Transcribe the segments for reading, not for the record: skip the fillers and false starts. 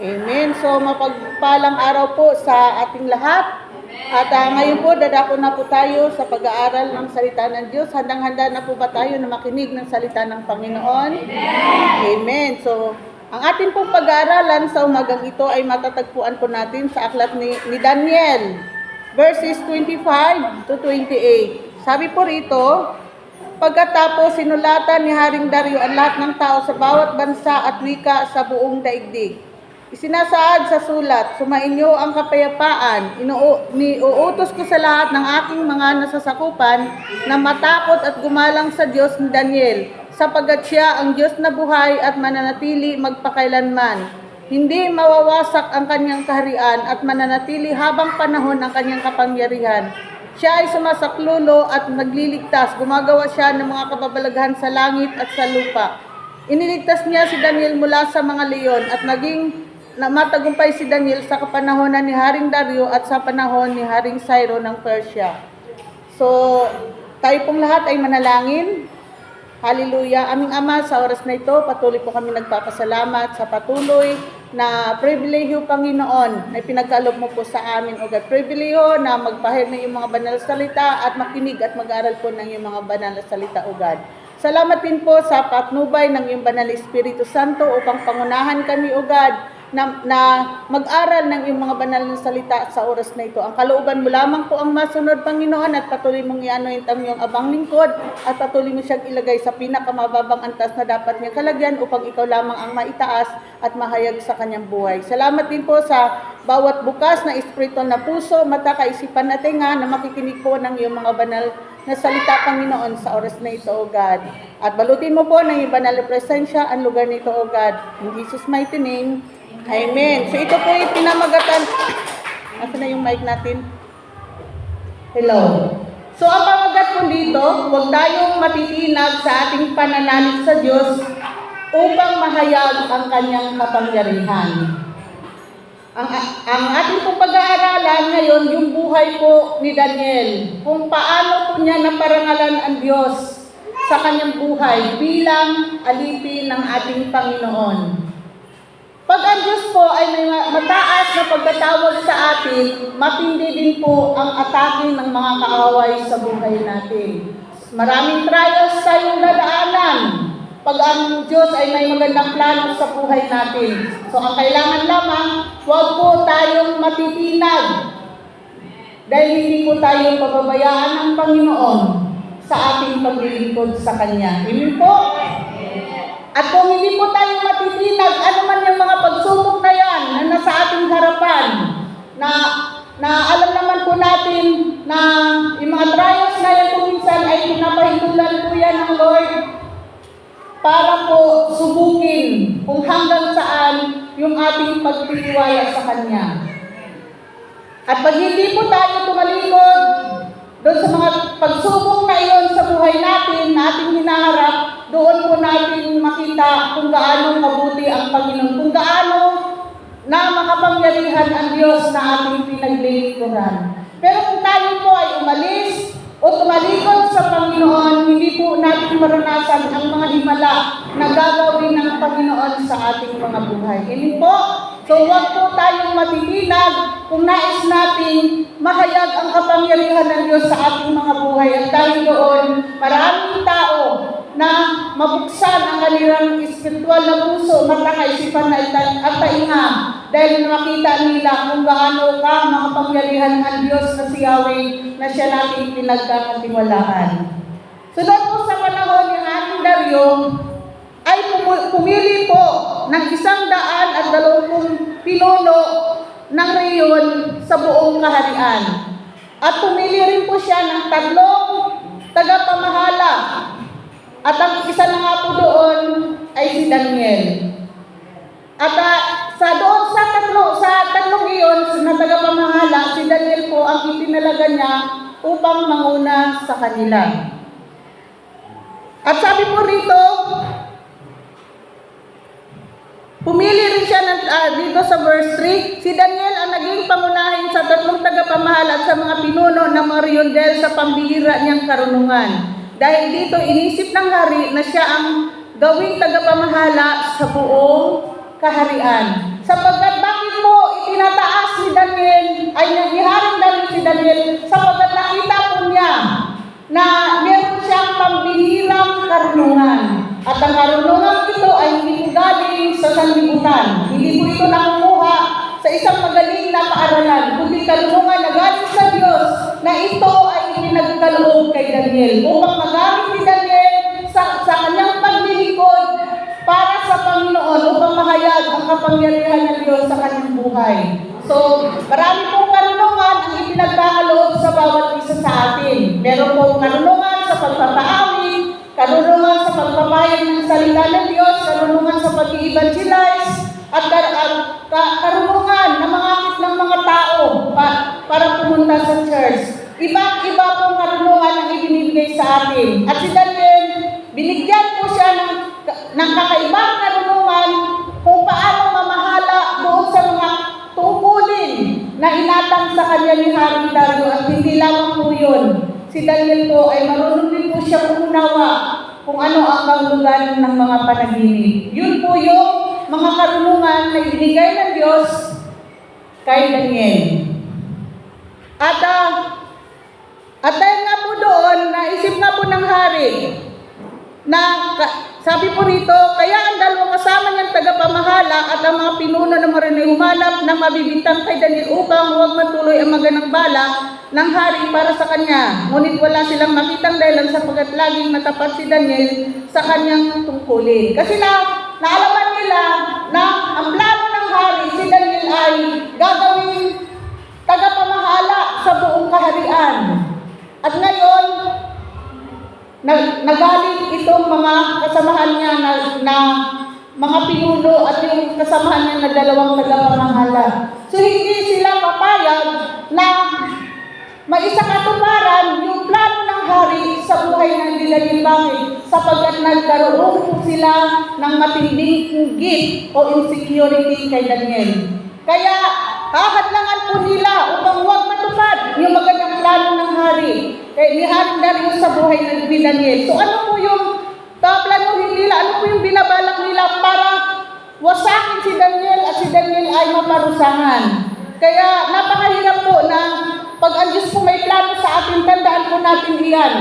Amen. So, mapagpalang araw po sa ating lahat. At ngayon po, dadako na po tayo sa pag-aaral ng salita ng Diyos. Handang-handa na po ba tayo na makinig ng salita ng Panginoon? Amen. So, ang ating pong pag-aaralan sa umagang ito ay matatagpuan po natin sa aklat ni Daniel, verses 25 to 28. Sabi po rito, pagkatapos sinulatan ni Haring Dario ang lahat ng tao sa bawat bansa at wika sa buong daigdig. Isinasaad sa sulat, sumainyo ang kapayapaan, inuutos ko sa lahat ng aking mga nasasakupan na matakot at gumalang sa Diyos ni Daniel, sapagkat siya ang Diyos na buhay at mananatili magpakailanman. Hindi mawawasak ang kanyang kaharian at mananatili habang panahon ang kanyang kapangyarihan. Siya ay sumasaklulo at nagliligtas, gumagawa siya ng mga kababalaghan sa langit at sa lupa. Iniligtas niya si Daniel mula sa mga leon at naging matagumpay si Daniel sa kapanahonan ni Haring Dario at sa panahon ni Haring Cyrus ng Persia. So, tayo pong lahat ay manalangin. Hallelujah. Aming Ama, sa oras na ito, patuloy po kami nagpapasalamat sa patuloy na pribilehyo, Panginoon, na pinagkaloob mo po sa amin, O God. Pribilehyo na magpahayag ng iyong mga banal na salita at makinig at mag-aral po ng iyong mga banal na salita, O God. Salamat din po sa patnubay ng iyong banal na Espiritu Santo upang pangunahan kami, O God, na mag-aral ng iyong mga banal na salita sa oras na ito. Ang kalooban mo lamang po ang masunod, Panginoon, at patuloy mong i-anoint ang iyong abang lingkod at patuloy mo siyang ilagay sa pinakamababang antas na dapat niyang kalagyan upang ikaw lamang ang maitaas at mahayag sa kanyang buhay. Salamat din po sa bawat bukas na espiritual na puso, mata, kaisipan at tenga na makikinig po ng iyong mga banal na salita, Panginoon, sa oras na ito, O God. At balutin mo po ng iyong banal na presensya ang lugar nito, O God. In Jesus' mighty name, Amen. So ito po yung pinamagatan. Nasaan na yung mic natin? Hello. So ang pamagat po dito, huwag tayong matitinag sa ating pananalig sa Diyos upang mahayag ang kanyang kapangyarihan. Ang ating pong pag-aaralan ngayon, yung buhay po ni Daniel, kung paano po niya naparangalan ang Diyos sa kanyang buhay bilang alipin ng ating Panginoon. Pag ang Diyos po ay may mataas na pagkatawag sa atin, matindi din po ang atake ng mga kaaway sa buhay natin. Maraming trials tayong dadaanan pag ang Diyos ay may magandang plano sa buhay natin. So ang kailangan lamang, huwag po tayong matitinag dahil hindi po tayo pababayaan ng Panginoon sa ating paglilingkod sa Kanya. Amen po? At kung hindi po tayo matitinag, ano man yung mga pagsubok na yan na nasa ating harapan, na alam naman po natin na yung mga trials na yan kung minsan ay pinapahindulan po yan ng Lord para po subukin kung hanggang saan yung ating pagtitiwala sa Kanya. At pag hindi po tayo tumalikod doon sa mga pagsubok na iyon sa buhay natin, na ating hinaharap, doon po natin makita kung gaano mabuti ang Panginoon, kung gaano na makapangyarihan ang Diyos na ating pinaglilingkuran. Pero kung tayo po ay umalis o tumalikod sa Panginoon, hindi po natin maranasan ang mga himala na gagawin ng Panginoon sa ating mga buhay. Hindi po? So huwag po tayong matitinag kung nais natin mahayag ang kapangyarihan ng Diyos sa ating mga buhay. At dahil doon, maraming tao na mabuksan ang kanilang espiritual na puso, mata, kaisipan at tainga dahil makita nila kung gaano ka makapangyarihan ng Diyos na si Yahweh na siya nating pinagkakatiwalaan. Sunod po sa panahon ni Haring Dario, ay pumili po ng 120 pinuno ng reyon sa buong kaharian. At pumili rin po siya ng 3 tagapamahala. At ang isa na nga po doon ay si Daniel. At sa tatlong iyon na tagapamahala, si Daniel po ang itinalaga niya upang manguna sa kanila. At sabi po rito, pumili rin siya dito sa verse 3, si Daniel ang naging pangunahin sa 3 tagapamahala at sa mga pinuno ng mga reyon dahil sa pambihira niyang karunungan. Dahil dito inisip ng hari na siya ang gawing tagapamahala sa buong kaharian. Sapagkat bakit mo itinataas ni Daniel, ay nangiharing Daniel si Daniel, sapagkat nakita po niya na meron siyang pambihirang karunungan. At ang karunungan ito ay hindi po galing sa sanlibutan. Hindi po ito nakukuha sa isang magaling na paaralan, kundi karunungan na galing sa Diyos, na ito ay ipinagkaloob kay Daniel upang magamit ni Daniel sa kanyang paglilingkod para sa Panginoon, upang mahayag ang kapangyarihan ng Diyos sa kanyang buhay. So, marami pong karunungan ang ipinagkakaloob sa bawat isa sa atin. Meron pong karunungan sa pagpapaawit, karunungan sa pagpapahayag ng salita ng Diyos, karunungan sa pag-i-evangelize, at karunungan na mangakit ng mga tao para pumunta sa church. Iba't iba pong karunungan ang ibinibigay sa atin. At si Daniel, binigyan po siya ng kakaibang karunungan kung paano mamahala doon sa mga tungkulin na inatang sa kanya ni Haring Dario. At hindi lamang po yun. Si Daniel po ay marunong din po siya umunawa kung ano ang kahulugan ng mga panaginip. Yun po yung mga karunungan na ibinigay ng Diyos kay Daniel. At dahil nga po doon, naisip nga po ng hari, na sabi po rito, kaya ang dalawang kasama niyang tagapamahala at ang mga pinuno ng marinay humanap na mabibintang kay Daniel upang huwag matuloy ang maganang bala ng hari para sa kanya. Ngunit wala silang makitang dahilan sapagkat laging matapat si Daniel sa kanyang tungkulin. Kasi naalaman nila na ang plano ng hari, si Daniel ay gagawing tagapamahala sa buong kaharian. At ngayon, nagaling itong mga kasamahan niya na mga pinuno at yung kasamahan niya na dalawang tagapamahala. So hindi sila papayag na maisakatuparan yung plano ng hari sa buhay ng Daniel. Bakit? Sapagkat nagkaroon po sila ng matinding hugit o insecurity kay Daniel. Kaya hahadlangan po nila upang huwag matupad yung magandang plano ng hari. Ni Haring Dario sa buhay ng Daniel. So ano po yung planuhin nila? Ano po yung binabalak nila para wasakin si Daniel at si Daniel ay maparusahan? Kaya napakahirap po na pag ang Diyos po may plano sa atin, tandaan po natin iyan.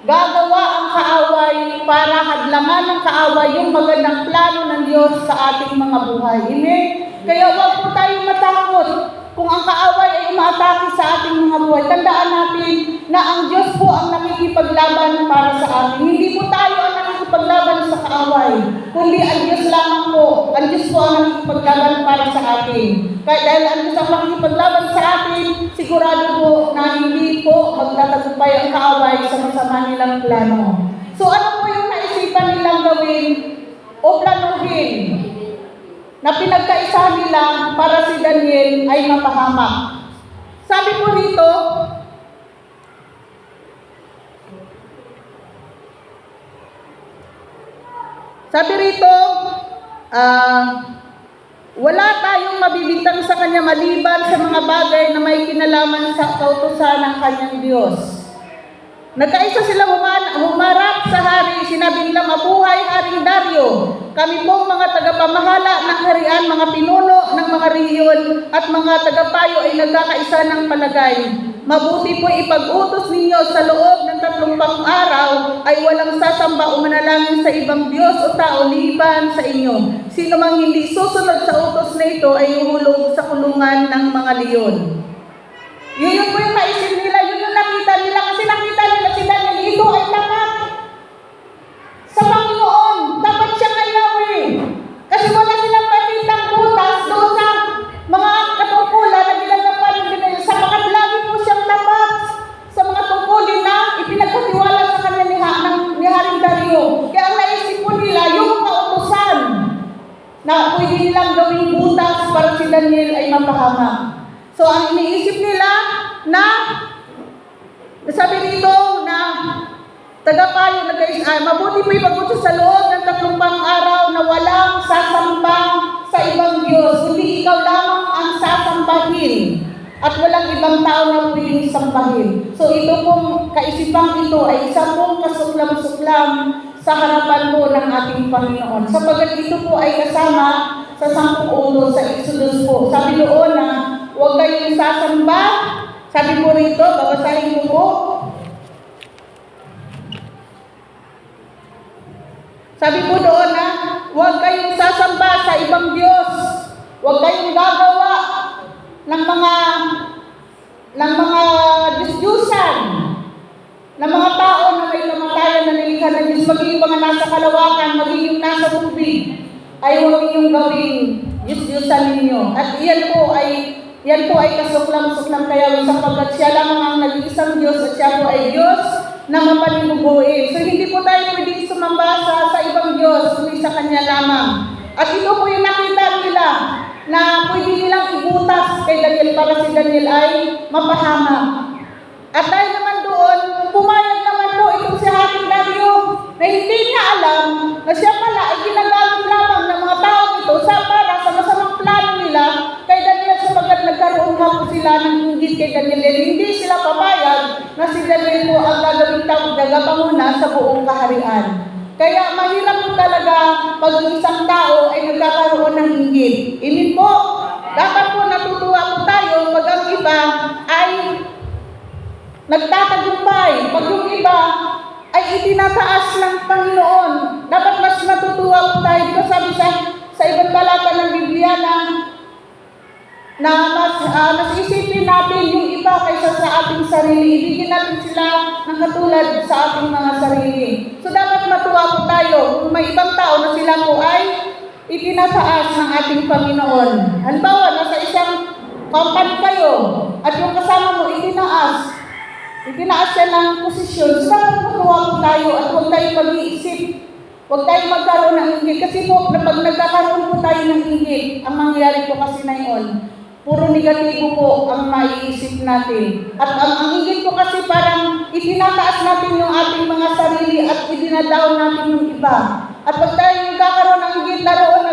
Gagawa ang kaaway para hadlangan ng kaaway yung magandang plano ng Diyos sa ating mga buhay. Amen? Kaya huwag po tayong matakot kung ang kaaway ay umaatake sa ating mga buhay. Tandaan natin na ang Diyos po ang nakikipaglaban para sa atin. Hindi po tayo ang nakikipaglaban sa kaaway, kundi ang Diyos lamang po. Ang Diyos po ang nakikipaglaban para sa atin. Kaya dahil ang Diyos ang nakikipaglaban sa atin, sigurado po na hindi po magtatagumpay ang kaaway sa masama nilang plano. So ano po yung naisipan nilang gawin o planuhin na pinagkaisahan nila para si Daniel ay mapahamak? Sabi po rito, wala tayong mabibintang sa kanya maliban sa mga bagay na may kinalaman sa kautusan ng kanyang Diyos. Nagkaisa sila humarap sa hari, sinabi nila, mabuhay Haring Dario. Kami pong mga tagapamahala ng harian, mga pinuno ng mga rehiyon at mga tagapayo ay nagkakaisa ng palagay. Mabuti po ipag-utos ninyo sa loob ng 30 araw ay walang sasamba o manalangin sa ibang Diyos o tao liban sa inyo. Sino mang hindi susunod sa utos na ito ay uhulog sa kulungan ng mga leon. Yun po yung naisip nila, yun yung nakita nila, kasi nakita nila si Daniel, ito ay tapat sa Panginoon, tapat siya kay Yahweh. Kasi wala silang pakitang butas doon sa mga katungkulan na ginagapan ng Daniel, sapagkat lagi po siyang tapat sa mga tungkulin na ipinagkatiwala sa kanya ni Haring Dario. Kaya ang naisip po nila, yung kautusan na pwede nilang gawing butas para si Daniel ay mapahamak. So, ang iniisip nila na, sabi dito na, tagapayo, mabuti po ipag-utos sa loob ng 30 araw na walang sasamba sa ibang Diyos, kundi ikaw lamang ang sasambahin at walang ibang tao na pwedeng sambahin. So, ito pong kaisipang ito ay isa pong kasuklam-suklam sa harapan po ng ating Panginoon. Sapagat ito po ay kasama sa 10 utos sa Exodus po. Sabi doon na huwag kayong sasamba. Sabi po rito, babasahin ko po. Sabi po doon na huwag kayong sasamba sa ibang Diyos. Huwag kayong gagawa ng mga Diyos-Diyusan, ng mga tao na may kamatayan na nilikha ng Diyos, maging mga nasa kalawakan, maging nasa tubig, ay huwag ninyong gawing Diyos-Diyusan ninyo. At yan po ay kasuklam-suklam kaya sapagkat siya lamang ang nag-iisang Diyos at siya po ay Diyos na mapanimubuhin. So hindi po tayo pwedeng sumamba sa ibang Diyos, kundi sa Kanya lamang. At ito po yung nakita nila na pwede nilang ibutas kay Daniel para si Daniel ay mapahamak. At dahil naman doon, pumayag naman po itong si Haring Dario na hindi niya alam na siya pala ay ginagamit lamang ng mga tao ito para sa masamang plano nila kay Daniel sapagkat nagkaroon nga po sila ng inggit kay Daniel. Hindi sila papayag na si Daniel po ang gagawin tagapanguna sa buong kaharian. Kaya mahirap po talaga pag isang tao ay nagkakaroon ng inggit. Imin po, dapat po natutuwa po tayo pag ang iba ay nagtatagumpay. Pag yung iba ay itinataas ng Panginoon, dapat mas natutuwa po tayo. Dito sabi sa ibang talata ng Biblia na mas isipin natin yung iba kaysa sa ating sarili. Ibigin natin sila ng katulad sa ating mga sarili. So dapat matuwa po tayo kung may ibang tao na sila po ay itinataas ng ating Panginoon. Halimbawa, nasa isang company kayo at yung kasama mo itinaas siya ng posisyon. So dapat matuwa po tayo at huwag tayong mag-iisip. Huwag tayong magkaroon ng inggit. Kasi po, pag nagkakaroon po tayo ng inggit, ang mangyayari po kasi na yun, puro negatibo po ang maiisip natin. At ang inggit po kasi parang itinataas natin yung ating mga sarili at idinadown natin yung iba. At pag tayo nagkakaroon ng inggit, naroon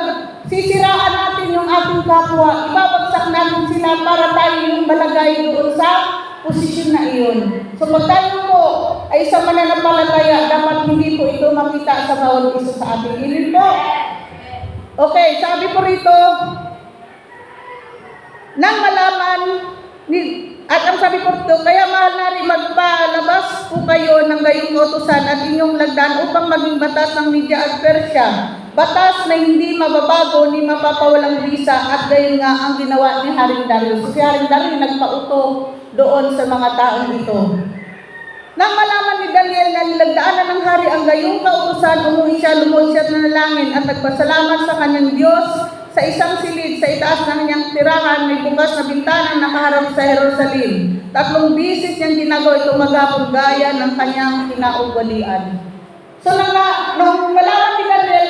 sisiraan natin yung ating kapwa. Ibabagsak natin sila para tayo yung malagay doon sa posisyon na iyon. So pag tayo po ay sa mananampalataya, dapat hindi po ito makita sa bawat isa sa ating ilin po. Okay, sabi po rito, nang malaman at ang sabi po ito, kaya mahal na rin magpalabas po kayo ng gayong kautusan at inyong lagdan upang maging batas ng Media at Persia. Batas na hindi mababago ni mapapawalang bisa at gayon nga ang ginawa ni Haring Dario. Si Haring Dario nagpauto doon sa mga taong ito. Nang malaman ni Daniel na nilagdaanan ng hari ang gayong kautusan, umuwi siya, lumuhod siya at nanalangin at nagpasalamat sa kanyang Diyos. Sa isang silid, sa itaas ng kanyang tirahan, may bukas na bintana nakaharap sa Jerusalem. 3 bisis niyang ginagawa ito maghapon gaya ng kanyang kinaugalian. So, nung malaman ni Daniel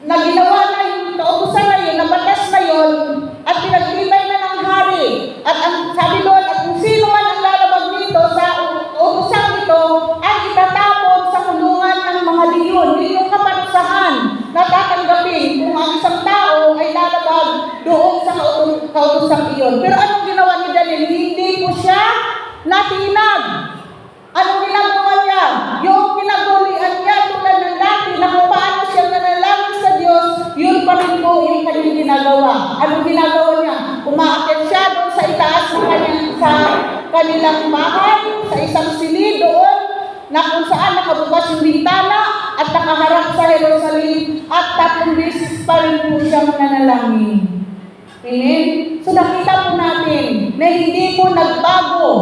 na ginawa na yung kautusan na yun, na batas na yun, at pinagtibay na ng hari, at ang sabi doon, at kung sino man ang lalabag dito sa utusan ito, ay itatapon sa kulungan ng mga leyon. Hindi yung kaparusahan na tatanggapin kung ang isang tao ay lalabag doon sa kautusan iyon. Pero anong ginawa ni Daniel? Hindi po siya natinag. Anong ginagawa niya? Yung pinagulian niya tulad ng dati na kung paano siya nanalangin sa Diyos, yun pa rin po yung kanyang ginagawa. Anong ginagawa niya? Umaakit siya doon sa itaas sa kanilang bahay, sa isang silid doon, na kung saan nakabukas yung bintana at nakaharap sa Jerusalem at 3 beses pa rin po siyang nanalangin. Amen? So nakita po natin na hindi po nagbago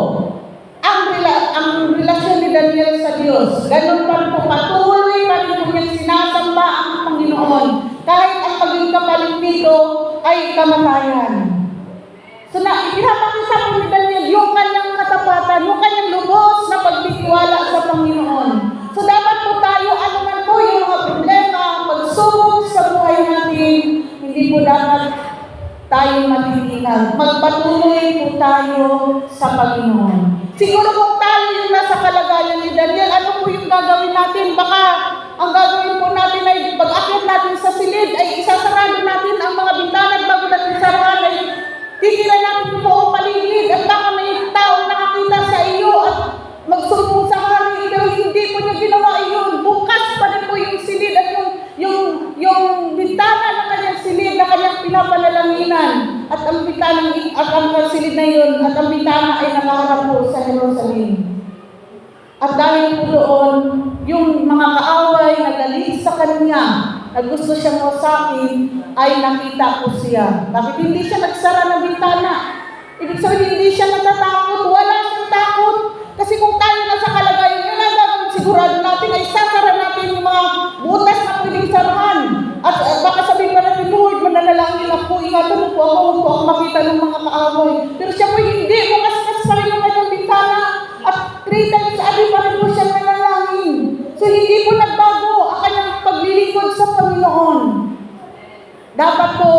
ang relasyon ni Daniel sa Diyos. Ganun pa rin po, patuloy pa rin po niyang sinasamba ang Panginoon kahit ang paging kapalit nito ay kamatayan. So ipinapakita po ni Daniel yung kanyang katapatan, yung kanyang lubos na pagtitiwala sa Panginoon. So dapat po tayo, ano man po yung mga problema, pagsubok sa buhay natin, hindi po dapat tayo matitinag. Magpatuloy po tayo sa Panginoon. Siguro kung tayo yung nasa kalagayan ni Daniel, ano po yung gagawin natin? Baka ang gagawin po natin ay pag-akyat natin sa silid, ay isasarado natin ang mga bintana bago natin sarahan, ay titilan natin yung buong paligid at baka may taong nakakita sa iyo at magsumbong sa hari. Pero hindi po niya ginawa iyon. Bukas pa rin po yung silid at yung bintana pinapanalanginan at ang silid na yun at ang bintana ay nakaharap po sa Jerusalem. At dahil po doon, yung mga kaaway na galit sa kanya, na gusto siyang wasakin, ay nakita po siya. Bakit hindi siya nagsara ng bintana? Ibig sabihin, hindi siya natatakot, wala siyang takot. Kasi kung tayo nasa kalagayan yun, sigurado natin ay sasara natin yung mga butas na pwedeng sarahan. At baka sabihin pa natin, Lord, mananalangin ako, ingatan mo po ako, huwag po ako makita ng mga kaaway. Pero siya po hindi, bukas-kas pa rin yung kanyang bintana. At 3 times a day pa rin po siya nanalangin. So hindi po nagbago ang kanyang paglilingkod sa Panginoon. Dapat po,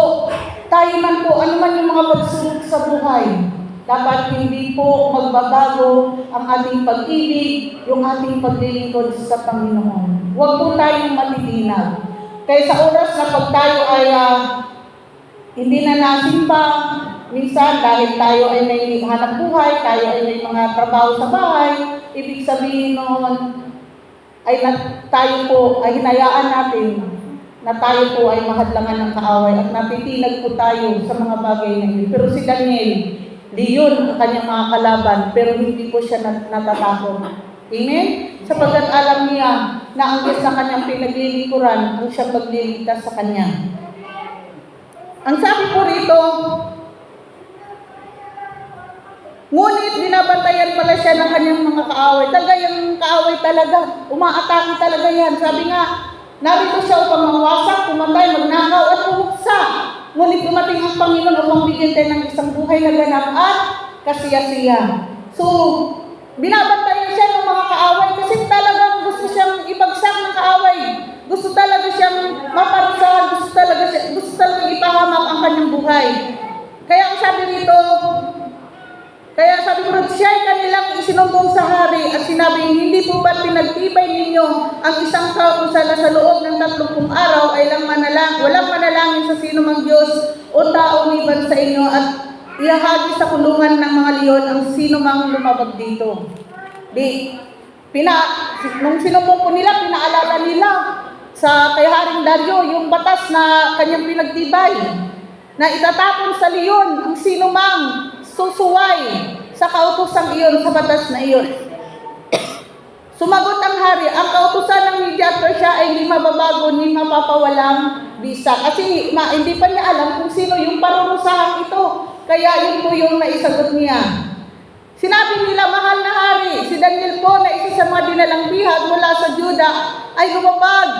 tayo man po, ano man yung mga pagsubok sa buhay, dapat hindi po magbabago ang ating pag-ibig, yung ating paglilingkod sa Panginoon. Huwag po tayong matitinag. Kaya sa oras na pag tayo ay hindi na nasimpa, minsan dahil tayo ay may hanap buhay, tayo ay may mga trabaho sa bahay, ibig sabihin noon ay tayo po ay hinayaan natin na tayo po ay mahadlangan ng kaaway at napitinag po tayo sa mga bagay na yun. Pero si Daniel, di yun ang kanyang mga kalaban, pero hindi po siya natatakot. Amen? Sapagkat alam niya na ang Diyos na kanyang pinaglilikuran ang siyang magliligtas sa kanya. Ang sabi po rito, ngunit binabantayan pala siya ng kanyang mga kaaway. Talaga yung kaaway talaga, umaatake talaga yan. Sabi nga, narito siya upang mawasak, pumatay, magnakaw at pumuksa. Ngunit dumating ang Panginoon upang bigyan tayo ng isang buhay na ganap at kasiyasiya. So, binabantayan siya ng mga kaaway kasi talagang gusto siyang ibagsak ng kaaway. Gusto talaga siyang maparusahan, gusto talaga ipahamak ang kanyang buhay. Kaya ang sabi rito, siya ay kanilang isinumbong sa hari at sinabi, hindi po ba't pinagtibay ninyo ang isang kautusan na sa loob ng 30 araw ay walang manalangin sa sino mang Diyos o tao liban sa inyo at ihahagi sa kulungan ng mga leon ang sino mang lumabag dito. Nung sinumbong po nila, pinaalala nila sa kay Haring Dario yung batas na kanyang pinagtibay na itatapon sa leon ang sino mang susuway sa kautusang iyon, sa batas na iyon. Sumagot ang hari, ang kautusan ng Media at Persia ay hindi mababago ni mapapawalang bisa. Kasi hindi pa niya alam kung sino yung parurusahan ito. Kaya yun po yung naisagot niya. Sinabi nila, mahal na hari, si Daniel po na isa sa mga dinalang bihag mula sa Juda ay lumabag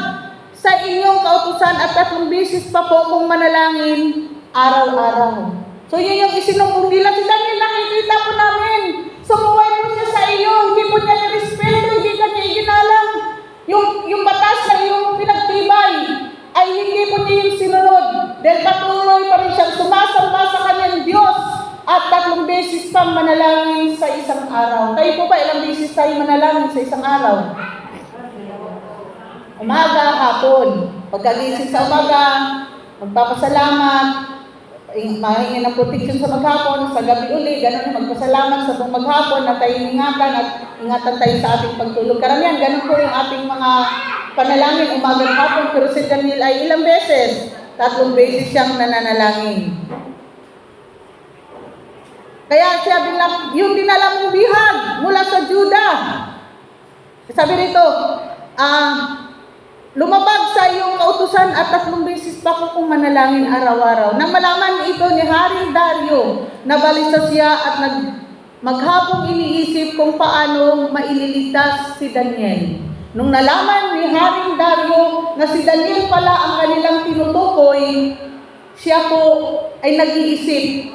sa inyong kautusan at 3 beses pa po kung manalangin araw-araw. So yun yung isinumbong nila. Si Daniel, nakikita po namin. Sumuway po siya sa iyo. Hindi po niya nirespeto, hindi ka niya iginalang. Yung batas na yung pinagtibay ay hindi po niya yung sinunod. Dahil patuloy pa rin siyang sumasamba sa kanyang Diyos at 3 beses pang manalangin sa isang araw. Tayo po ba, ilang beses tayo manalangin sa isang araw? Umaga, hapon. Pagkagising sa umaga, magpapasalamat, mahingi ng protection sa maghapon, sa gabi uli, ganun, magpasalamat sa buong maghapon na tayo ingatan at ingatan tayo sa ating pagtulog. Karamihan, ganun po yung ating mga panalangin, umaga at hapon, pero si Daniel ay ilang beses? 3 beses siyang nananalangin. Kaya sabi lang, yung dinala mong bihag mula sa Juda, sabi rito, lumabag sa iyong kautusan at 3 beses pa ko kung manalangin araw-araw. Nang malaman ito ni Haring Dario, nabalisa siya at maghapong iniisip kung paano maililigtas si Daniel. Nung nalaman ni Haring Dario na si Daniel pala ang kanilang tinutukoy, siya po ay nag-iisip.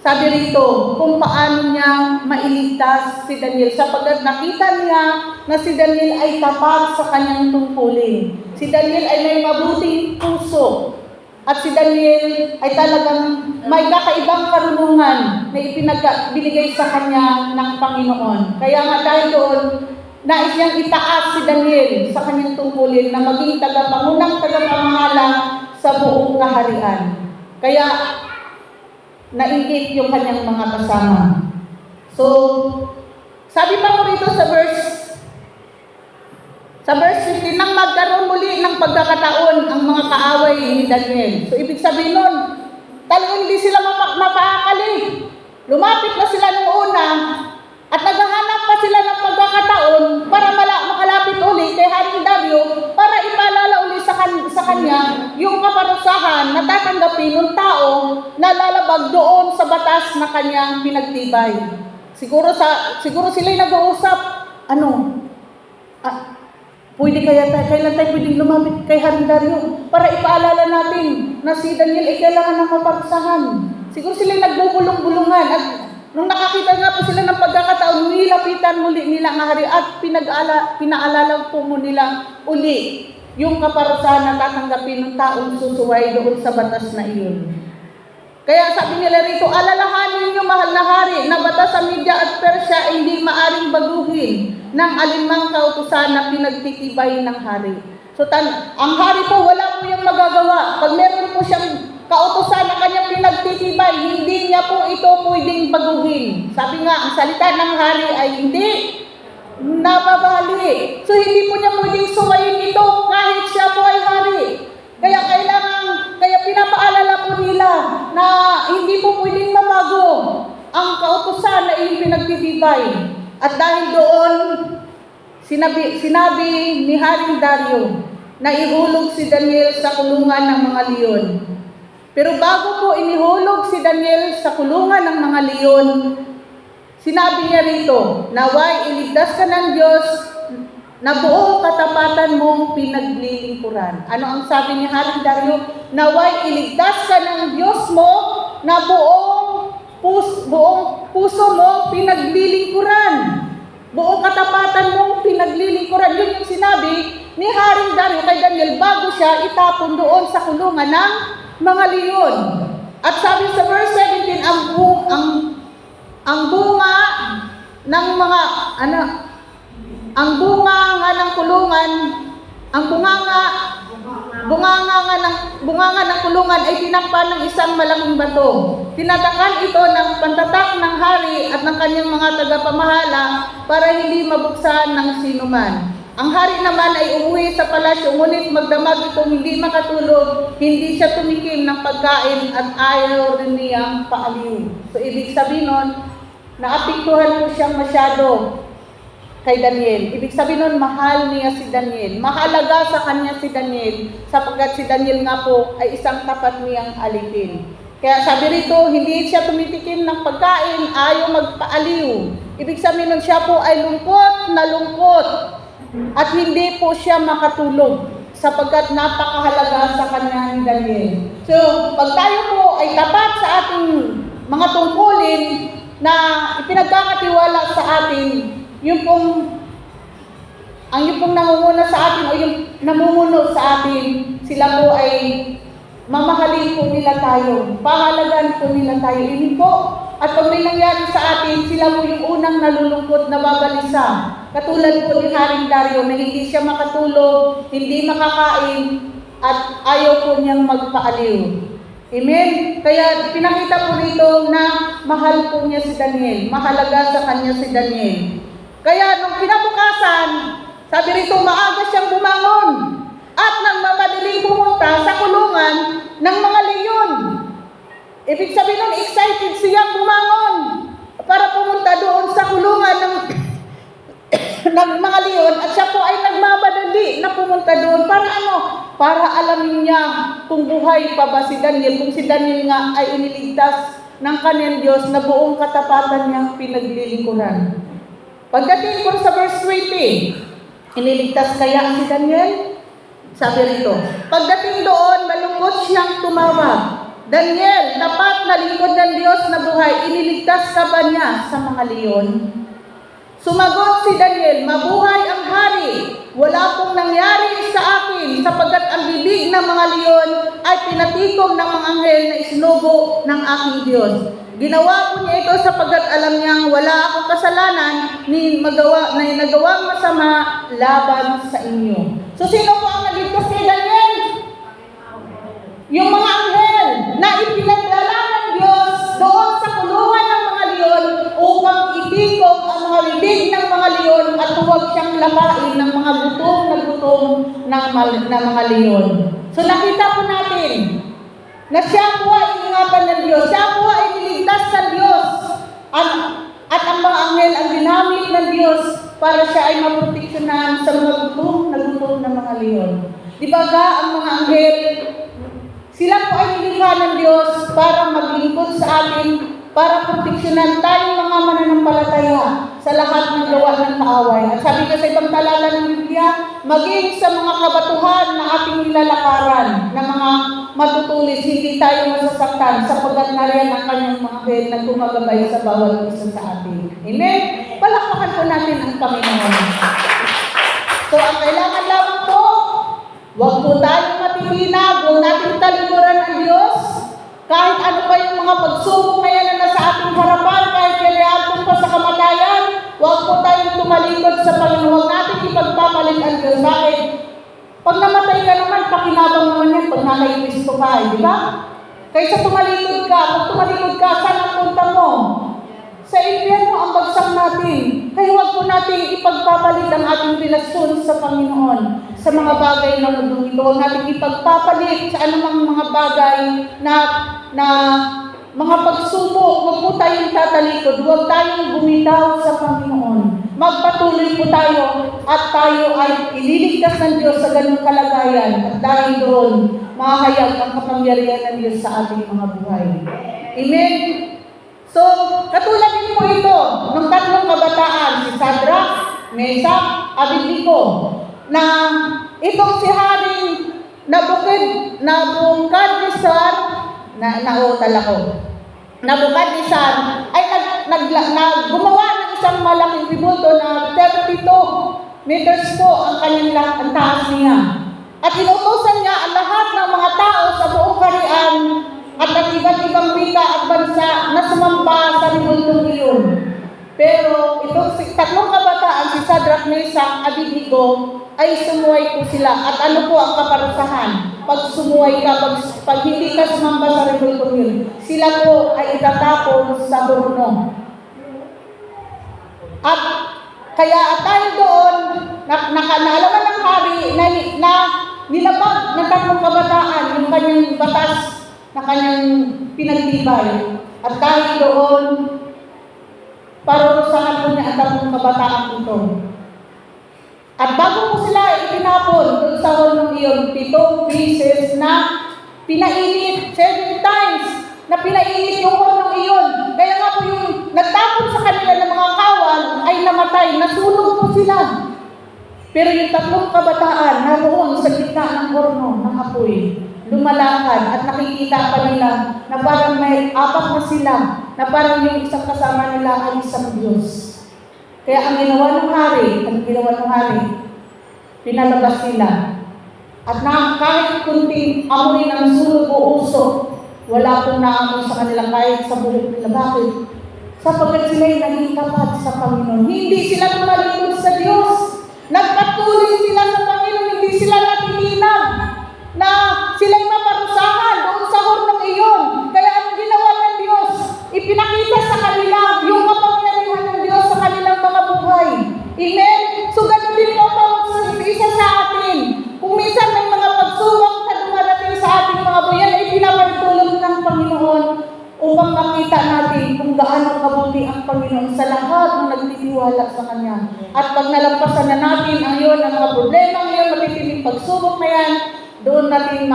Sabi rito, kung paano niya mailigtas si Daniel sapagkat nakita niya na si Daniel ay tapat sa kanyang tungkulin. Si Daniel ay may mabuting puso at si Daniel ay talagang may kakaibang karunungan na binigay sa kanya ng Panginoon. Kaya nga dahil doon, nais niyang itaas si Daniel sa kanyang tungkulin na maging tagapangunang tagapamahala sa buong kaharian. Kaya nainggit yung kanyang mga kasama. So, sabi pa ko rito sa verse Sa verse 15, nang magkaroon muli ng pagkakataon ang mga kaaway ni Daniel. So, ibig sabihin nun, talagang hindi sila mapaakali. Lumapit na sila nung una, at naghahanap pa sila ng pagkakataon para makalapit uli kay Haring Dario para ipaalala uli sa kanya yung kaparusahan na tatanggapin ng tao na lalabag doon sa batas na kanyang pinagtibay. Siguro sila'y nag-uusap, pwede kailan tayo pwedeng lumapit kay Haring Dario para ipaalala natin na si Daniel ay kailangan ng kaparusahan. Siguro sila'y nagbubulong-bulungan at nung nakakita nga po sila ng pagkakataon, nilapitan muli nila ang hari at pinaalala po mo nila uli yung kaparusahan na tatanggapin ng taong susuway doon sa batas na iyon. Kaya sabi nila rito, alalahanin niyo mahal na hari na batas sa Media at Persia hindi maaring baguhin ng alinmang kautusan na pinagtitibay ng hari. So ang hari po, wala po yung magagawa. Pag meron po siyang kautusan na kanyang pinagtitibay, hindi niya po ito pwedeng baguhin. Sabi nga, ang salita ng hari ay hindi nababali. So hindi po niya pwedeng suwayin ito kahit siya po ay hari. Kaya pinapaalala po nila na hindi po pwedeng mabago ang kautusan na iyong pinagtitibay. At dahil doon, sinabi ni Haring Dario na ihulog si Daniel sa kulungan ng mga leon. Pero bago po inihulog si Daniel sa kulungan ng mga leon, sinabi niya rito, naway iligtas ka ng Diyos na buong katapatan mong pinaglilingkuran. Ano ang sabi ni Haring Dario? Naway iligtas ka ng Diyos mo na buong puso mong pinaglilingkuran. Buong katapatan mong pinaglilingkuran. Yun yung sinabi ni Haring Dario kay Daniel bago siya itapon doon sa kulungan ng mga leon. At sabi sa verse 17, ang bunga ng mga ang bunga nga ng kulungan, ang bunganga ng kulungan ay tinakpan ng isang malaking bato. Tinatakan ito ng pantatak ng hari at ng kanyang mga tagapamahala para hindi mabuksan ng sinuman. Ang hari naman ay umuwi sa palasyo, ngunit magdamag itong hindi makatulog, hindi siya tumikim ng pagkain at ayaw rin niyang paaliw. So, ibig sabihin nun, naapektuhan po siyang masyado kay Daniel. Ibig sabihin nun, mahal niya si Daniel. Mahalaga sa kanya si Daniel, sapagkat si Daniel nga po ay isang tapat niyang alipin. Kaya sabi rito, hindi siya tumitikim ng pagkain, ayaw magpaaliw. Ibig sabihin nun, siya po ay lungkot na lungkot. At hindi po siya makatulog sapagkat napakahalaga sa kanya ni Daniel. So, pag tayo po ay tapat sa ating mga tungkulin na ipinagkakatiwala sa atin, yung pong nangunguna sa atin o yung namumuno sa atin, sila po ay mamahalin po nila tayo, pahalagan po nila tayo. Hindi po. At pag may nangyari sa atin, sila po yung unang nalulungkot na babalisa. Katulad po ni Haring Dario na hindi siya makatulog, hindi makakain, at ayaw po niyang magpaaliw. Amen? Kaya pinakita po rito na mahal po niya si Daniel. Mahalaga sa kanya si Daniel. Kaya nung kinabukasan, sabi rito, maaga siyang bumangon at nang mamadaling pumunta sa kulungan ng mga leon. Ibig sabihin nun, excited siyang bumangon para pumunta doon sa kulungan ng mga leon at siya po ay nagmamadali na pumunta doon para para alamin niya kung buhay pa ba si Daniel, kung si Daniel nga ay iniligtas ng kanyang Diyos na buong katapatan niyang pinaglilingkuran. Pagdating po sa verse 20, iniligtas kaya si Daniel? Sabi rito, pagdating doon, malungkot siyang tumawag. Daniel, tapat na lingkod ng Diyos na buhay, iniligtas ka ba niya sa mga leon? Sumagot si Daniel, mabuhay ang hari. Wala pong nangyari sa akin sapagkat ang bibig ng mga leon ay pinatikom ng mga anghel na isinugo ng aking Diyos. Ginawa po niya ito sapagkat alam niyang wala akong kasalanan ni nagawang masama laban sa inyo. So sino po ang naligtas kay Daniel? Yung mga anghel na ipinagdala ng Diyos doon sa kulungan ng mga leon upang itikom ang mga bibig ng mga leon at huwag siyang tayong lapain ng mga gutom na gutom ng mga leon. So nakita po natin na siya po ay iningatan ng Diyos, siya po ay niligtas ng Diyos, at ang mga anghel ang ginamit ng Diyos para siya ay maproteksyonan sa mga gutom na mga leon. Di ba ga, ang mga anghel, sila po ay nilikha ng Diyos para maglingkod sa atin, para proteksyonan tayong mga mananampalataya sa lahat ng gawa ng kaaway. At sabi ka sa ibang talala ng Biblia, maging sa mga kabatuhan na ating nilalakaran, na mga matutulis, hindi tayo masasaktan sapagkat nariyan ang kanyang mga anghel na gumagabay sa bawat isa sa atin. Amen? Palakpakan po natin ang Panginoon. So, ang kailangan lamang po, huwag po tayong matitinag, huwag natin talikuran ang Diyos. Kahit ano pa yung mga pagsubok na yan na nasa ating harapan, kahit kailangan pa sa kamatayan, huwag po tayong tumalikod sa Panginoon. Huwag natin ipagpapalit ang Diyos. Bakit? Pag namatay ka naman, pakinabang naman yan pag nasa Kristo ka, di ba? Kaysa tumalikod ka, pag tumalikod ka, saan ang punta mo? Sa impyerno ang bagsak natin. Kaya huwag po natin ipagpapalit ang ating relasyon sa Panginoon sa mga bagay na mundong ito. Huwag natin ipagpapalit sa anumang mga bagay na mga pagsubok. Huwag po tayong tatalikod. Huwag tayong bumitaw sa Panginoon. Magpatuloy po tayo at tayo ay ililigtas ng Diyos sa ganung kalagayan. At dahil doon, mahayag ang kapangyarihan ng Diyos sa ating mga buhay. Amen? So, katulad din po ito ng tatlong kabataan, si Shadrach, Meshach, Abednego, na itong si Haring Nabukadnezar, Nabukadnezar ay gumawa ng isang malaking ribulto na 32 meters po ang kanyang taas niya. At inutusan niya ang lahat ng mga tao sa buong kaharian at ang iba't ibang wika at bansa na sumamba sa ribultong iyon. Pero itong tatlong kabataan, si Shadrach, Meshach, Abednego, ay sumuway po sila. At ano po ang kaparusahan? Pag sumuway ka, pag hindi ka sumamba sa ribultong iyon, sila po ay itatapon sa horno. At kaya tayo doon, naalaman ng hari na nilabag ng tatlong kabataan yung kanyang batas na kanyang pinagtibay. At dahil doon, parurusahan po niya ang tatlong kabataan ito. At bago po sila itinapon doon sa hornong iyon, 7 beses na pinainit, 7 times na pinainit yung hornong iyon. Kaya nga po yung nagtapon sa kanila ng mga kawal ay namatay, nasunog po sila. Pero yung tatlong kabataan naroon sa gitna ng horno ng apoy, lumalakad at nakikita pa nila na parang may apat na sila, na parang yung isang kasama nila ay isang Diyos. Kaya ang ginawa ng hari, pinalabas sila. At kahit kunting amoy ng sunog o usok, wala pong naamoy sa kanila kahit sa buhok nila. Bakit? Sapagkat sila'y naging tapat sa Panginoon. Hindi sila tumalikod sa Diyos. Nagpatuloy sila sa Panginoon, hindi sila natitinag na sila'y maparusahan doon sa hornong iyon. Kaya ang ginawa ng Diyos, ipinakita sa kanila yung kapangyarihan ng Diyos sa kanilang mga buhay. Amen? So ganun din po sa isa sa atin. Kung minsan may mga pagsubok na dumarating sa ating mga buhay, ay pinapagtulong ng Panginoon upang makita natin kung gaano kabuti ang Panginoon sa lahat ng nagtitiwala sa Kanya. At pag nalampasan na natin ang mga problema ngayon, matitinding pagsubok na yan, doon natin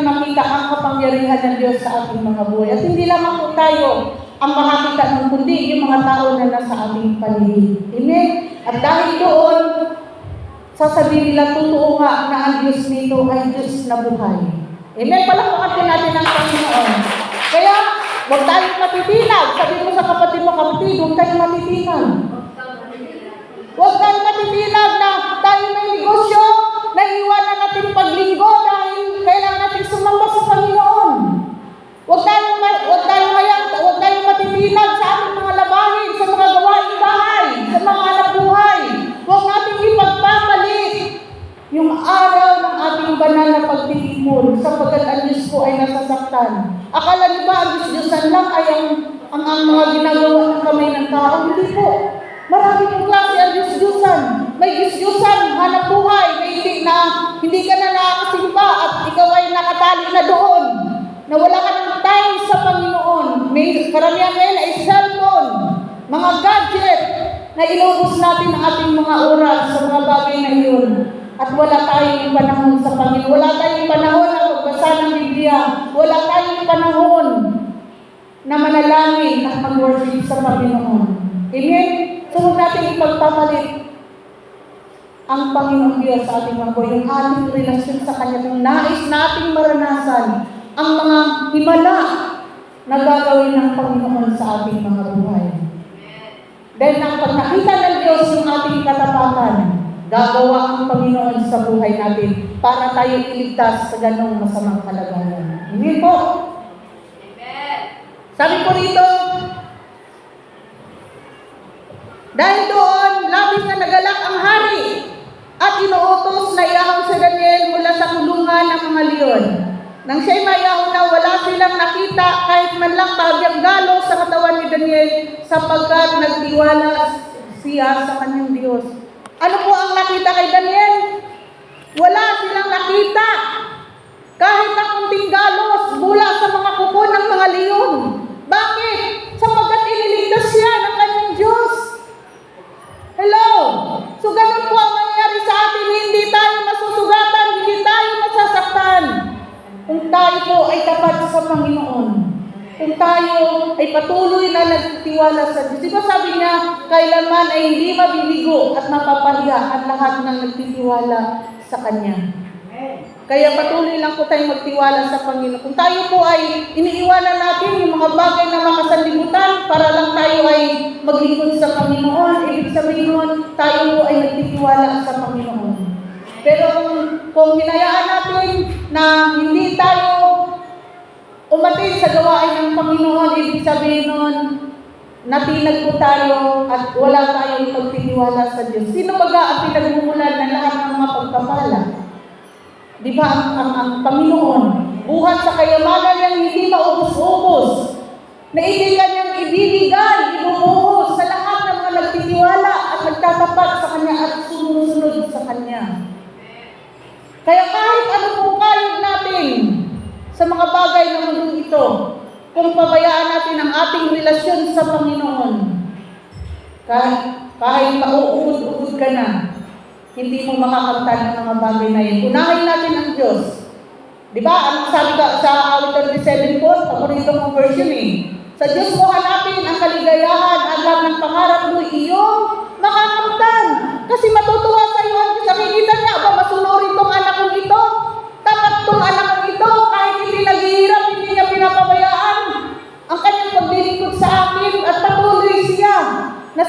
makita ang kapangyarihan ng Diyos sa ating mga buhay. At hindi lamang po tayo ang makakita ng kundi yung mga tao na nasa ating paligid. Amen? At dahil doon, sasabihin nila, totoo nga na ang Diyos nito ay Diyos na buhay. Amen? Palakpakan po natin ang Panginoon. Kaya, huwag tayong matitinag. Sabi mo sa kapatid mo, huwag tayong matitinag. Huwag tayong matitinag na tayo may negosyo, na iwanan natin paglinggo dahil kailangan natin sumamba sa Panginoon. Huwag tayong matitinag sa ating mga labahin, sa mga gawain bahay, sa mga anak buhay. Huwag natin ipagpapalit yung araw ng ating banal na pagtitipon sapagkat ang Diyos po ay nasasaktan. Akala niyo ba ang Diyos-Diyosan lang ay ang mga ginagawa ng kamay ng tao? Hindi po. Marami pong klase ang Diyos-Diyosan. may Diyos-Diyosan, hanap buhay, na hindi ka na nakakasimba at ikaw ay nakatali na doon, na wala ka ng time sa Panginoon. May karamihan ngayon ay cellphone, mga gadget, na inubos natin ang ating mga oras sa mga bagay na iyon. At wala tayong panahon sa Panginoon. Wala tayong panahon na magbasa ng Biblia. Wala tayong panahon na manalangin at mag-worship sa Panginoon. Amen? So, huwag natin ipagpapalit ang Panginoon Diyos sa ating mga buhay, yung ating relasyon sa Kanya, kung nais nating maranasan ang mga himala na gagawin ng Panginoon sa ating mga buhay. Dahil nang pag nakita ng Diyos yung ating katapatan, gagawa ang Panginoon sa buhay natin para tayo iligtas sa ganong masamang kalagayan. Hindi po. Amen. Sabi po rito, dahil doon, labis na nagalak ang hari at inuutos na iahon si Daniel mula sa kulungan ng mga leon. Nang siya'y mayahon na, wala silang nakita kahit man lang bahagyang galo sa katawan ni Daniel sapagkat nagtiwala siya sa kanyang Diyos. Ano po ang nakita kay Daniel? Wala silang nakita kahit na kunting galos mula sa mga kuko ng mga leon. Bakit? Sapagkat iniligtas siya ng kanyang Diyos. Hello? So ganun po ang mangyayari sa atin. Hindi tayo masusugatan, hindi tayo masasaktan. Kung tayo po ay tapat sa Panginoon, kung tayo ay patuloy na nagtitiwala sa Diyos. Di ba sabi niya, kailanman ay hindi mabibigo at mapapahiya ang lahat ng nagtitiwala sa Kanya. Kaya patuloy lang po tayong magtiwala sa Panginoon. Kung tayo po ay iniiwanan natin yung mga bagay na makasanlibutan para lang tayo ay maglingkod sa Panginoon, ibig sabihin nun, tayo po ay nagtitiwala sa Panginoon. Pero kung hinayaan natin na hindi tayo umatin sa gawain ng Panginoon, ibig sabihin nun, natinag po tayo at wala tayong pagtitiwala sa Diyos. Sino baga ang pinagmumulan ng lahat ng mga pagpapala? Di ba ang Panginoon, buhat sa kayamanan niyang hindi maubos-ubos, na hindi kanyang ibibigay, ibubuhos sa lahat ng mga nagtitiwala at nagtatapat sa Kanya at sumusunod sa Kanya. Kaya kahit ano pong kayod natin sa mga bagay na mundong ito, kung pabayaan natin ang ating relasyon sa Panginoon, kahit mauugod-ugod ka na, hindi mo makakamtan ng mga bagay na yun. Unahin natin ang Diyos. Di ba? Ang sabi ka sa awit 37 po, paborito mong version eh. Sa Diyos mo hanapin ang kaligayahan at lahat ng pangarap mo iyong makakamtan. Kasi matutuwa sa iyo ang Diyos. Nakikita niya, masunurin tong anak kong ito. Tapat tong anak kong ito. Kahit hindi naghihirap, hindi niya pinapabayaan ang kanyang paglilingkod sa akin at patuloy siya na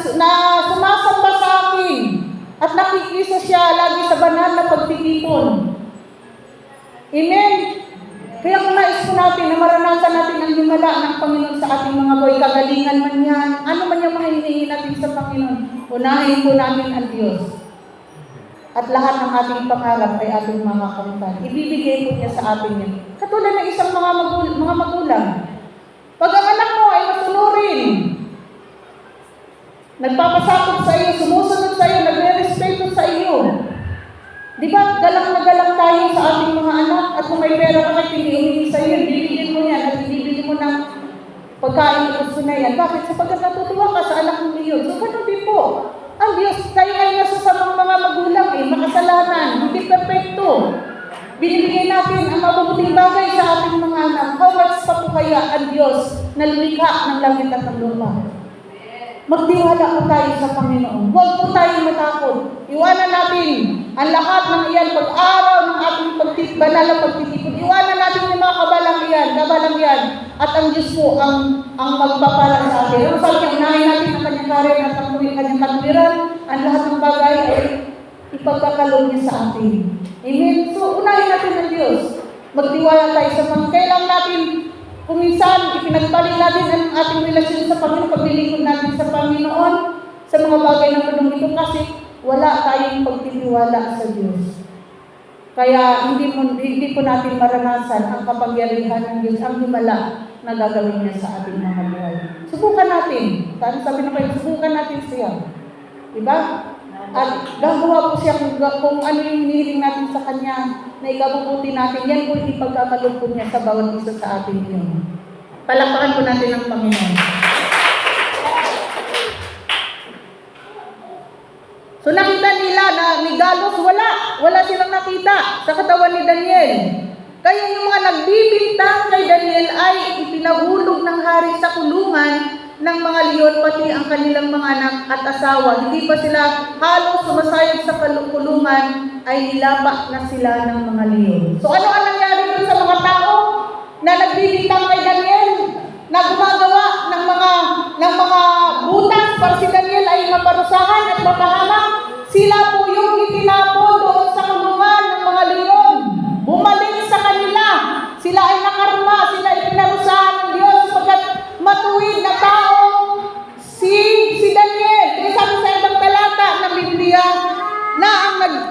sumasamba sa akin at nakikisa siya lagi sa banal na pagtitipon. Amen? Kaya kung nais po natin na maranasan natin ang himala ng Panginoon sa ating mga buhay, kagalingan man yan, ano man yung mga hinihingi natin sa Panginoon, unahin po namin ang Diyos. At lahat ng ating pangarap ay ating mga kamtan. Ibibigay po niya sa atin yan. Katulad ng isang mga magulang. Pag ang anak mo ay masunurin, nagpapasakot sa iyo, sumusunod sa iyo, nagre-respeto sa iyo, di ba, galang na galang tayo sa ating mga anak at kung may pera ka kahit hindi humingi sa iyo, bibigyan mo yan at bibili mo ng pagkain na gusto na yan. Bakit? Sapagkat natutuwa ka sa anak mo iyon. So, ganun din po. Ang Diyos, tayo ay nasasamang mga magulang makasalanan, hindi perfecto. Binibigay natin ang mabubuting bagay sa ating mga anak. How much pa po kaya ang Diyos na lumikha ng langit at ng lupa? Magtiwala po tayo sa Panginoon. Huwag po tayong matakot. Iwanan natin ang lahat ng iyan pag-araw ng ating banal na pagtitipon. Iwanan natin yung mga kabalang iyan. At ang Diyos po ang magpapala sa atin. Ano sabi niya, unahin natin ang kanyang karin at ang kanyang katwiran. Ang lahat ng bagay ay ipagkakaloob niya sa atin. Amen? So, unahin natin ang Diyos. Magtiwala tayo sa Panginoon. Kailangan natin, kung minsan, ipinagpalit natin ang ating relasyon sa Panginoon, paglilingkod natin sa Panginoon, sa mga bagay na panong ito, kasi wala tayong pagtitiwala sa Diyos. Kaya hindi po natin maranasan ang kapangyarihan ng Diyos, ang himala na gagawin niya sa ating mga buhay. Subukan natin. Sabi na kayo, subukan natin siya. Diba? At gagawa po siya kung ano yung hinihiling natin sa Kanya na ikabubuti natin. Yan po yung ipagkakaloob po niya sa bawat isa sa atin yun. Palakpakan po natin ang Panginoon. So nakita nila na ni Galos, wala silang nakita sa katawan ni Daniel. Kaya yung mga nagbibintang kay Daniel ay ipinahulog ng hari sa kulungan ng mga leon, pati ang kanilang mga anak at asawa. Hindi pa sila halos sumasayod sa kulungan, ay nilapa na sila ng mga leon. So ano ang nangyari dun sa mga tao na nagbibintang kay Daniel, na gumagawa ng mga butas para si Daniel ay maparusahan at mapahamak? Sila po yung itinapon doon sa kulungan ng mga leon. Bumalik sa kanila. Sila ay nakarma, sila ay pinarusahan ng Diyos sapagkat matuwid na tao si Daniel. Kaya sabi sa ibang talata ng Biblia na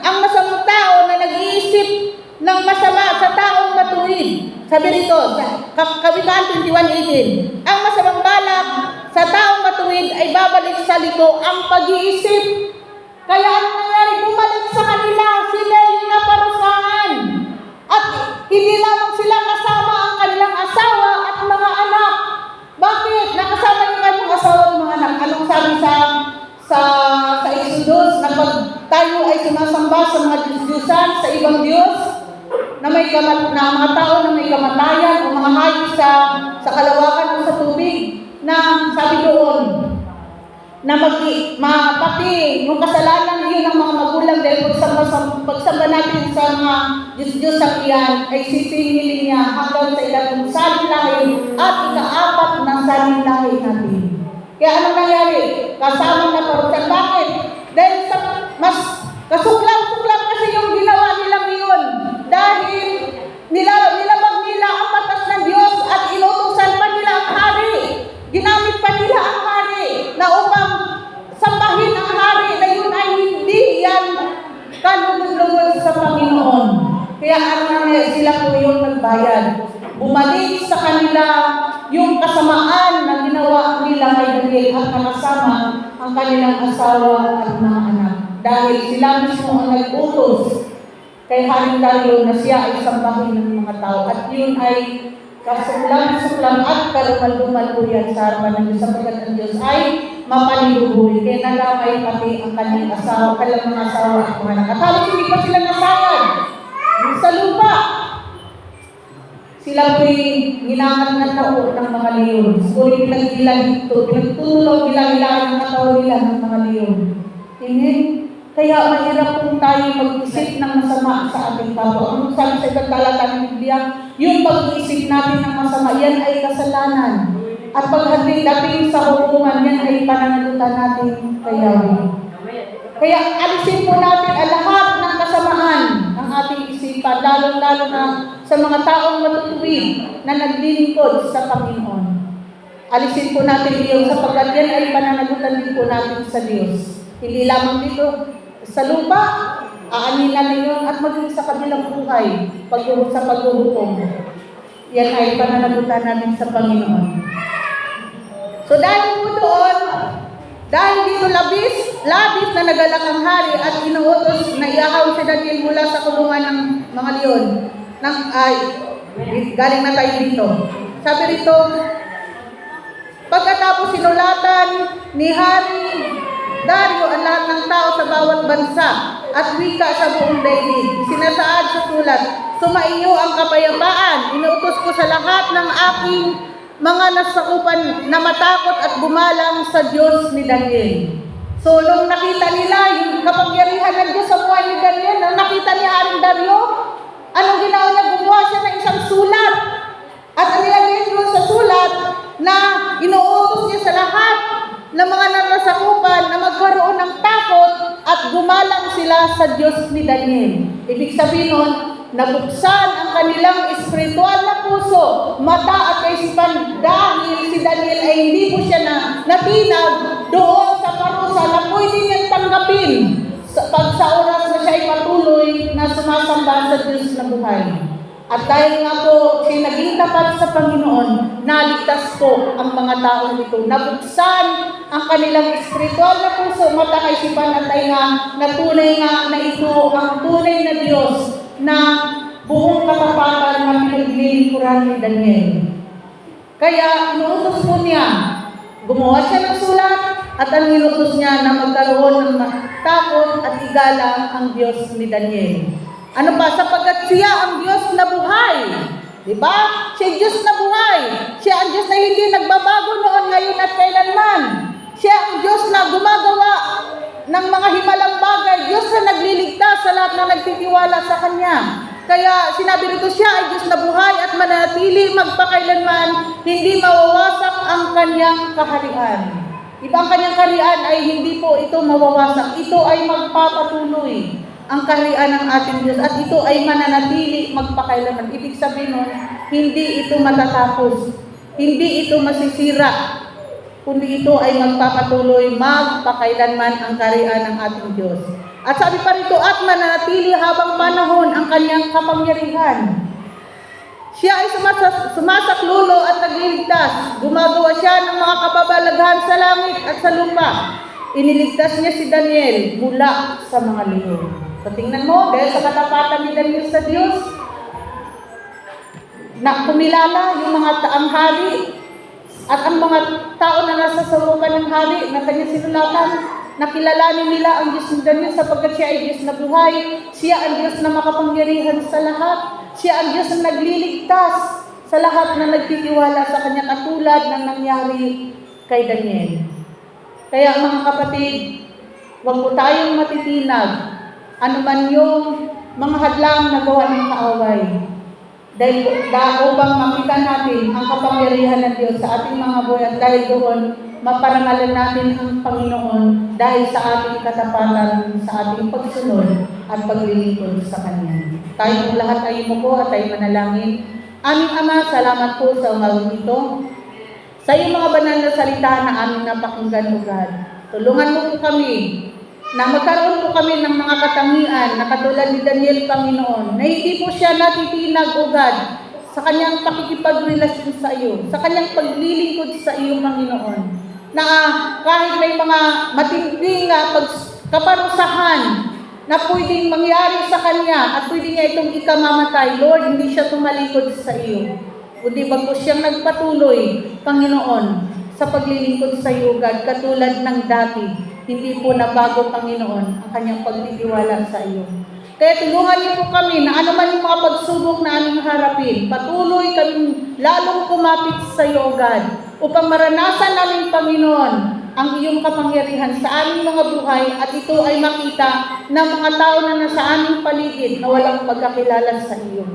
ang masamang tao na nag-iisip ng masama sa taong matuwid. Sabi rito, Kawikaan 21:18, ang masamang balak sa taong matuwid ay babalik sa liko ang pag-iisip. Kaya ano nangyari? Bumalik sa kanila, sila yung naparusahan. At hindi lamang sila kasama ang kanilang asawa at mga anak. Bakit? Nakasama yung kanilang asawa at mga anak. Anong sabi sa Exodus na pag tayo ay sumasamba sa mga Diyos-Diyosan, sa ibang Diyos, na mga tao na may kamatayan o mga hayop sa kalawakan o sa tubig, na sabi doon, na pati yung kasalanan yun ng mga magulang dahil pagsamba natin sa mga Diyos-Diyos sa iyan ay sisingilin niya hanggang sa ilang saling lahi at ika-4 ng saling lahi natin. Kaya anong nangyari? Kasama na parusan. Bakit? Dahil mas kasuklang-suklang kasi yung ginawa nilang yun. Dahil nilabag nila ang batas ng Diyos at inutusan pa nila ang hari. Ginamit pa nila ang hari na upang sambahin ang hari na yun ay hindi yan kalugod-lugod sa Panginoon. Kaya ano nangyari, sila po yung nagbayad. Bumalik sa kanila yung kasamaan na ginawa nila kay Daniel at nakasama ang kanilang asawa at mga anak. Dahil sila mismo ang nag-utos kay Haring Dario na siya ay sambahin ng mga tao. At yun ay kasuklam-suklam at kalumal-lumal po yan sa harapan ng Diyos sapagkat ang Diyos ay mapalilubuhin. Kaya nagamay pati ang kanyang asawa, kanilang mga asawa at mga anak. At halos hindi pa sila nasayad sa lupa. Sila po'y ginangat na po ng mga leon. Suri pinagbilang ito, pinagtulong bilang-bilang ang katawan nila ng mga leon. Amen? Kaya mahirap kung tayo mag-isip ng masama sa ating kapwa. Anong sabi sa ibang talata ng Biblia? Yung pag-isip natin ng masama, yan ay kasalanan. At pagdating sa hukuman, yan ay pananagutan natin kay Yahweh. Kaya alisin po natin ang lahat ng kasamaan ng ating isipan, lalo-lalo na sa mga taong matutuwid na naglilingkod sa Panginoon. Alisin po natin iyon sapagkat yan ay pananagutan din po natin sa Diyos. Hindi lamang dito sa lupa, aanilan ninyo at maging sa kabilang buhay sa paghuhukom. Yan ay pananagutan natin sa Panginoon. So dahil po doon, dahil dito labis na nagalak ang hari at inuutos na iahaw si Daniel mula sa kulungan ng mga leon. Galing na tayo dito. Sabi rito, pagkatapos sinulatan ni Hari Dario ang lahat ng tao sa bawat bansa at wika sa buong daigdig. Sinasaad sa sulat, sumaiyo ang kapayapaan. Inuutos ko sa lahat ng aking mga nasakupan na matakot at gumalang sa Diyos ni Daniel. So, nung nakita nila yung kapangyarihan ng Diyos sa buhay ni Daniel, nung nakita ni Haring Dario, anong ginawa niya? Gumawa siya ng isang sulat. At ang nilagay doon sa sulat na inuutos niya sa lahat ng mga nasakupan na magkaroon ng takot at gumalang sila sa Diyos ni Daniel. Ibig sabihin nun, nabuksan ang kanilang espiritual na puso, mata at kaisipan dahil si Daniel ay hindi po siya natinag doon sa parusa na pwede niyang tanggapin sa oras na siya ay patuloy na sumasamba sa Diyos na buhay. At dahil nga po siya naging tapat sa Panginoon, naligtas po ang mga taong ito. Nabuksan ang kanilang espiritual na puso, mata, kaisipan at tainga, na tunay nga na ito ang tunay na Diyos na buong katapatan na pinaglilingkuran ni Daniel. Kaya inuutos po niya, gumawa siya ng sulat at ang inuutos niya na magkaroon ng takot at igalang ang Diyos ni Daniel. Ano pa? Sapagkat siya ang Diyos na buhay. Diba? Siya ang Diyos na buhay. Siya ang Diyos na hindi nagbabago noon, ngayon at kailanman. Siya ang Diyos na gumagawa ng mga himalang bagay. Diyos na nagliligtas sa lahat na nagtitiwala sa Kanya. Kaya sinabi rito, siya ay Diyos na buhay at mananatili magpakailanman, hindi mawawasak ang Kanyang kaharian. Ibang Kanyang kaharian ay hindi po ito mawawasak. Ito ay magpapatuloy ang kaharian ng ating Diyos at ito ay mananatili magpakailanman. Ibig sabihin nun, hindi ito matatapos, hindi ito masisira, kundi ito ay magpapatuloy magpakailanman ang kaharian ng ating Diyos. At sabi pa rito, at mananatili habang panahon ang Kanyang kapangyarihan. Siya ay sumasaklulo at nagliligtas. Gumagawa siya ng mga kababalaghan sa langit at sa lupa. Iniligtas niya si Daniel mula sa mga leon. So, tingnan mo, dahil sa katapatan ni Daniel sa Diyos, na kumilala yung mga taang hari at ang mga tao na nasa sarupan ng hari na kanyang sinulatan, nakilalanin nila ang Diyos ni Daniel sapagkat siya ay Diyos na buhay, siya ang Diyos na makapangyarihan sa lahat, siya ang Diyos na nagliligtas sa lahat na nagtitiwala sa Kanya, katulad ng nangyari kay Daniel. Kaya mga kapatid, huwag po tayong matitinag ano man yung mga hadlang na gawa ng kaaway. Dahil upang makita natin ang kapangyarihan ng Diyos sa ating mga buhay at dahil doon, maparangalan natin ang Panginoon dahil sa ating katapatan, sa ating pagsunod at paglilingkod sa Kanya. Tayong lahat ay umupo at tayo manalangin. Aming Ama, salamat po sa umagang ito. Sa iyong mga banal na salita na aming napakinggan, O God. Tulungan mo po kami na magkaroon po kami ng mga katangian na katulad ni Daniel, Panginoon, na hindi po siya natitinag, O God, sa kanyang pakikipagrelasyon sa iyo, sa kanyang paglilingkod sa iyo, Panginoon, na kahit may mga matinding kaparusahan na pwedeng mangyari sa kanya at pwede niya itong ikamamatay, Lord, hindi siya tumalikod sa iyo, kundi bagkus siyang nagpatuloy, Panginoon, sa paglilingkod sa iyo, God, katulad ng dati. Hindi po nabago, Panginoon, ang kanyang pagtitiwala sa iyo. Kaya tulungan niyo po kami na anuman yung mga pagsubok na aming harapin, patuloy kaming lalong kumapit sa iyo, God, upang maranasan namin, Panginoon, ang iyong kapangyarihan sa aming mga buhay at ito ay makita ng mga tao na nasa aming paligid na walang pagkakilala sa iyo.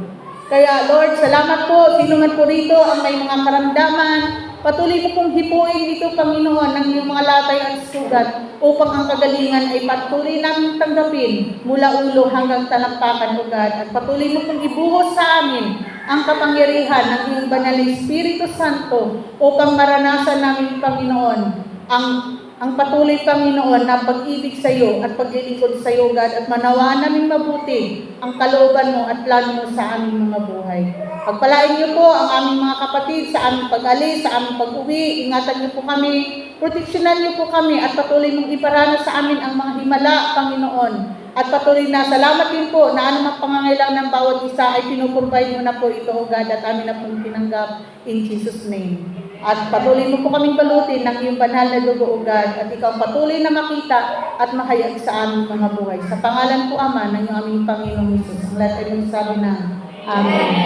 Kaya, Lord, salamat po. Sino man po rito ang may mga karamdaman, patuloy mo pong hipuin ito, Panginoon, ng iyong mga latay at sugat upang ang kagalingan ay patuloy namin tanggapin mula ulo hanggang talampakan, O God. At patuloy mo pong ibuhos sa amin ang kapangyarihan ng iyong banal na Espiritu Santo upang maranasan namin, Panginoon, ang patuloy, Panginoon, na pag-ibig sa iyo at paglilingkod sa iyo, God, at manawaan namin mabuti ang kalooban mo at plano mo sa aming mga buhay. Pagpalain niyo po ang aming mga kapatid sa aming pag-alis, sa aming pag-uwi. Ingatan niyo po kami, proteksyonan niyo po kami, at patuloy mong iparana sa amin ang mga himala, Panginoon. At patuloy na salamat din po na anumang pangangailangan ng bawat isa ay pinuprovide mo na po ito, O God, at amin na pong tinanggap in Jesus' name. At patuloy mo po kaming balutin ng iyong banal na dugo, O God, at ikaw patuloy na makita at mahayag sa aming mga buhay. Sa pangalan po, Ama, ng iyong aming Panginoong Jesus. Ang lahat ay sabi na, Amen.